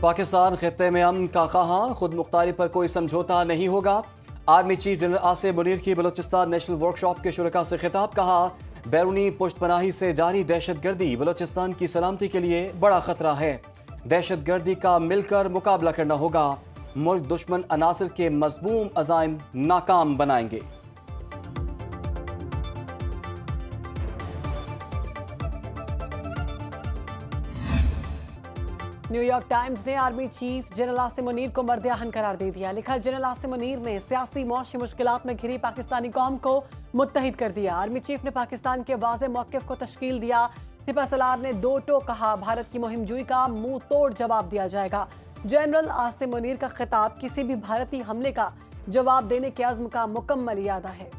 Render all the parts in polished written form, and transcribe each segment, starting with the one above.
پاکستان خطے میں امن کا خواہاں، خود مختاری پر کوئی سمجھوتا نہیں ہوگا۔ Army chief general Asif Munir کی بلوچستان نیشنل ورکشاپ کے شرکاء سے خطاب، کہا بیرونی پشت پناہی سے جاری دہشت گردی بلوچستان کی سلامتی کے لیے بڑا خطرہ ہے۔ دہشت گردی کا مل کر مقابلہ کرنا ہوگا، ملک دشمن عناصر کے مذموم عزائم ناکام بنائیں گے۔ نیو یارک ٹائمز نے army chief general Asif Munir کو مرد اہن قرار دے دیا۔ لکھا، جنرل آصف منیر نے سیاسی معاشی مشکلات میں گھری پاکستانی قوم کو متحد کر دیا۔ آرمی چیف نے پاکستان کے واضح موقف کو تشکیل دیا۔ سپہ سالار نے دو ٹوک کہا، بھارت کی مہم جوئی کا منہ توڑ جواب دیا جائے گا۔ جنرل آصف منیر کا خطاب کسی بھی بھارتی حملے کا جواب دینے کے عزم کا مکمل اعادہ ہے۔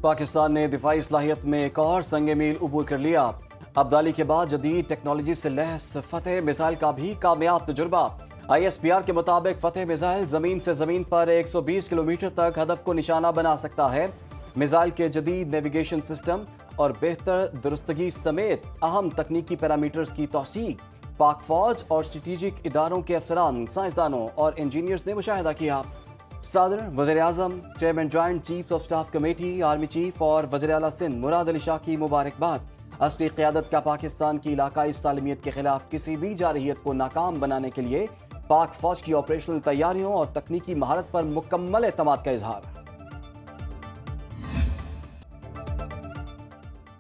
پاکستان نے دفاعی صلاحیت میں ایک اور سنگ میل عبور کر لیا۔ ابدالی کے بعد جدید ٹیکنالوجی سے لیس فتح میزائل کا بھی کامیاب تجربہ۔ آئی ایس پی آر کے مطابق فتح میزائل زمین سے زمین پر 120 کلومیٹر تک ہدف کو نشانہ بنا سکتا ہے۔ میزائل کے جدید نیویگیشن سسٹم اور بہتر درستگی سمیت اہم تکنیکی پیرامیٹرز کی توثیق پاک فوج اور اسٹریٹجک اداروں کے افسران، سائنسدانوں اور انجینئرز نے مشاہدہ کیا۔ صدر، وزیر اعظم، chairman joint chief of staff committee, army chief اور وزیر اعلیٰ سندھ مراد علی شاہ کی مبارکباد۔ عسکری قیادت کا پاکستان کی علاقائی سالمیت کے خلاف کسی بھی جارحیت کو ناکام بنانے کے لیے پاک فوج کی آپریشنل تیاریوں اور تکنیکی مہارت پر مکمل اعتماد کا اظہار۔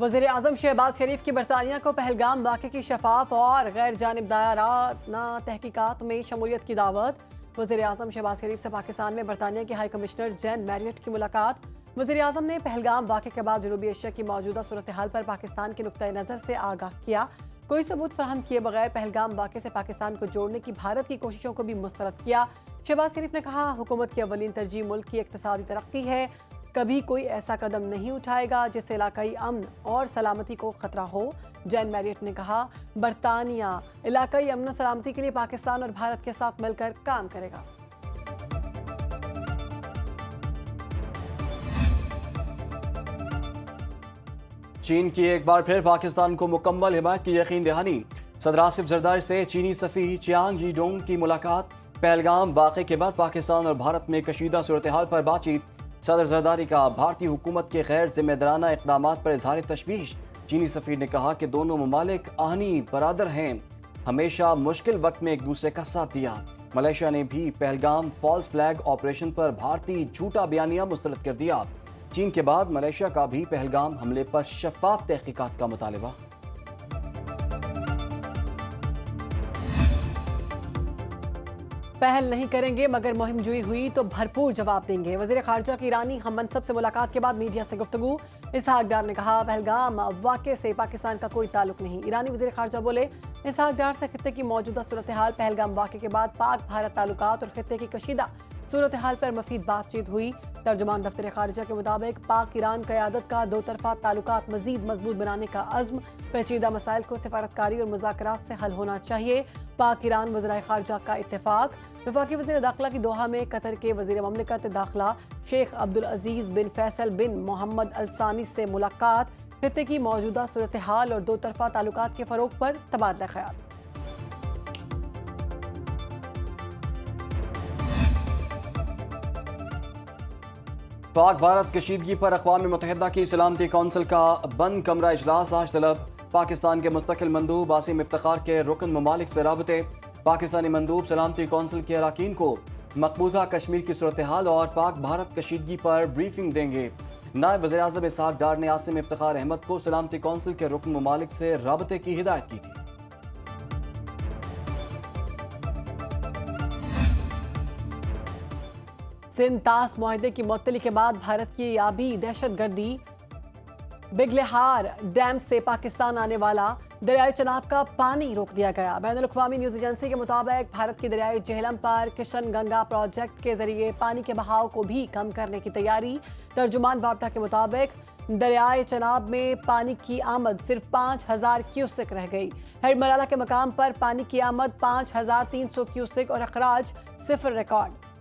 وزیر اعظم شہباز شریف کی برطانیہ کو پہلگام واقعے کی شفاف اور غیر جانبدارانہ تحقیقات میں شمولیت کی دعوت۔ وزیر اعظم شہباز شریف سے پاکستان میں برطانیہ کے ہائی کمشنر جین میریٹ کی ملاقات۔ وزیر اعظم نے پہلگام واقعے کے بعد جنوبی ایشیا کی موجودہ صورتحال پر پاکستان کے نقطۂ نظر سے آگاہ کیا۔ کوئی ثبوت فراہم کیے بغیر پہلگام واقعے سے پاکستان کو جوڑنے کی بھارت کی کوششوں کو بھی مسترد کیا۔ شہباز شریف نے کہا، حکومت کی اولین ترجیح ملک کی اقتصادی ترقی ہے، کبھی کوئی ایسا قدم نہیں اٹھائے گا جس سے علاقائی امن اور سلامتی کو خطرہ ہو۔ جین میریٹ نے کہا، برطانیہ علاقائی امن و سلامتی کے لیے پاکستان اور بھارت کے ساتھ مل کر کام کرے گا۔ چین کی ایک بار پھر پاکستان کو مکمل حمایت کی یقین دہانی۔ صدر آصف زرداری سے چینی سفیر چیانگ یی ڈونگ کی ملاقات۔ پہلگام واقعے کے بعد پاکستان اور بھارت میں کشیدہ صورتحال پر بات چیت۔ صدر زرداری کا بھارتی حکومت کے غیر ذمہ دارانہ اقدامات پر اظہار تشویش۔ چینی سفیر نے کہا کہ دونوں ممالک آہنی برادر ہیں، ہمیشہ مشکل وقت میں ایک دوسرے کا ساتھ دیا۔ ملائیشیا نے بھی پہلگام فالس فلیگ آپریشن پر بھارتی جھوٹا بیانیہ مسترد کر دیا۔ چین کے بعد ملائیشیا کا بھی پہلگام حملے پر شفاف تحقیقات کا مطالبہ۔ پہل نہیں کریں گے مگر مہم جوئی ہوئی تو بھرپور جواب دیں گے۔ وزیر خارجہ کی ایرانی ہم منصب سے ملاقات کے بعد میڈیا سے گفتگو۔ اسحاق ڈار نے کہا، پہلگام واقعے سے پاکستان کا کوئی تعلق نہیں۔ ایرانی وزیر خارجہ بولے، اسحاق ڈار سے خطے کی موجودہ صورتحال، پہلگام واقعے کے بعد پاک بھارت تعلقات اور خطے کی کشیدہ صورتحال پر مفید بات چیت ہوئی۔ ترجمان دفتر خارجہ کے مطابق پاک ایران قیادت کا دو طرفہ تعلقات مزید مضبوط بنانے کا عزم، پیچیدہ مسائل کو سفارتکاری اور مذاکرات سے حل ہونا چاہیے۔ پاک ایران وزرائے خارجہ کا اتفاق۔ وفاقی وزیر داخلہ کی دوحہ میں قطر کے وزیر مملکت داخلہ شیخ عبدالعزیز بن فیصل بن محمد الثانی سے ملاقات۔ خطے کی موجودہ صورتحال اور دو طرفہ تعلقات کے فروغ پر تبادلہ خیال۔ پاک بھارت کشیدگی پر اقوام متحدہ کی سلامتی کونسل کا بند کمرہ اجلاس آج طلب۔ پاکستان کے مستقل مندوب عاصم افتخار کے رکن ممالک سے رابطے۔ پاکستانی مندوب سلامتی کونسل کے اراکین کو مقبوضہ کشمیر کی صورتحال اور پاک بھارت کشیدگی پر بریفنگ دیں گے۔ نائب وزیر اعظم اسحاق ڈار نے عاصم افتخار احمد کو سلامتی کونسل کے رکن ممالک سے رابطے کی ہدایت کی تھی۔ سندھ طاس معاہدے کی معطلی کے بعد بھارت کی آبی دہشت گردی، بگلہار ڈیم سے پاکستان آنے والا دریائے چناب کا پانی روک دیا گیا۔ بین الاقوامی نیوز ایجنسی کے مطابق بھارت کی دریائے جہلم پر کشن گنگا پروجیکٹ کے ذریعے پانی کے بہاؤ کو بھی کم کرنے کی تیاری۔ ترجمان بابٹا کے مطابق دریائے چناب میں پانی کی آمد صرف 5000 کیوسک رہ گئی۔ ہیڈ مرالہ کے مقام پر پانی کی آمد 5300 کیوسک اور اخراج 0 record.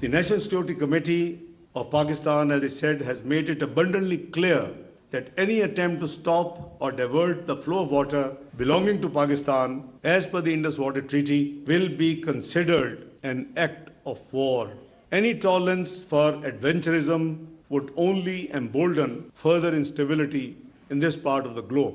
The National Security Committee of Pakistan, as I said, has made it abundantly clear that any attempt to stop or divert the flow of water belonging to Pakistan, as per the Indus Water Treaty, will be considered an act of war. Any tolerance for adventurism would only embolden further instability in this part of the globe.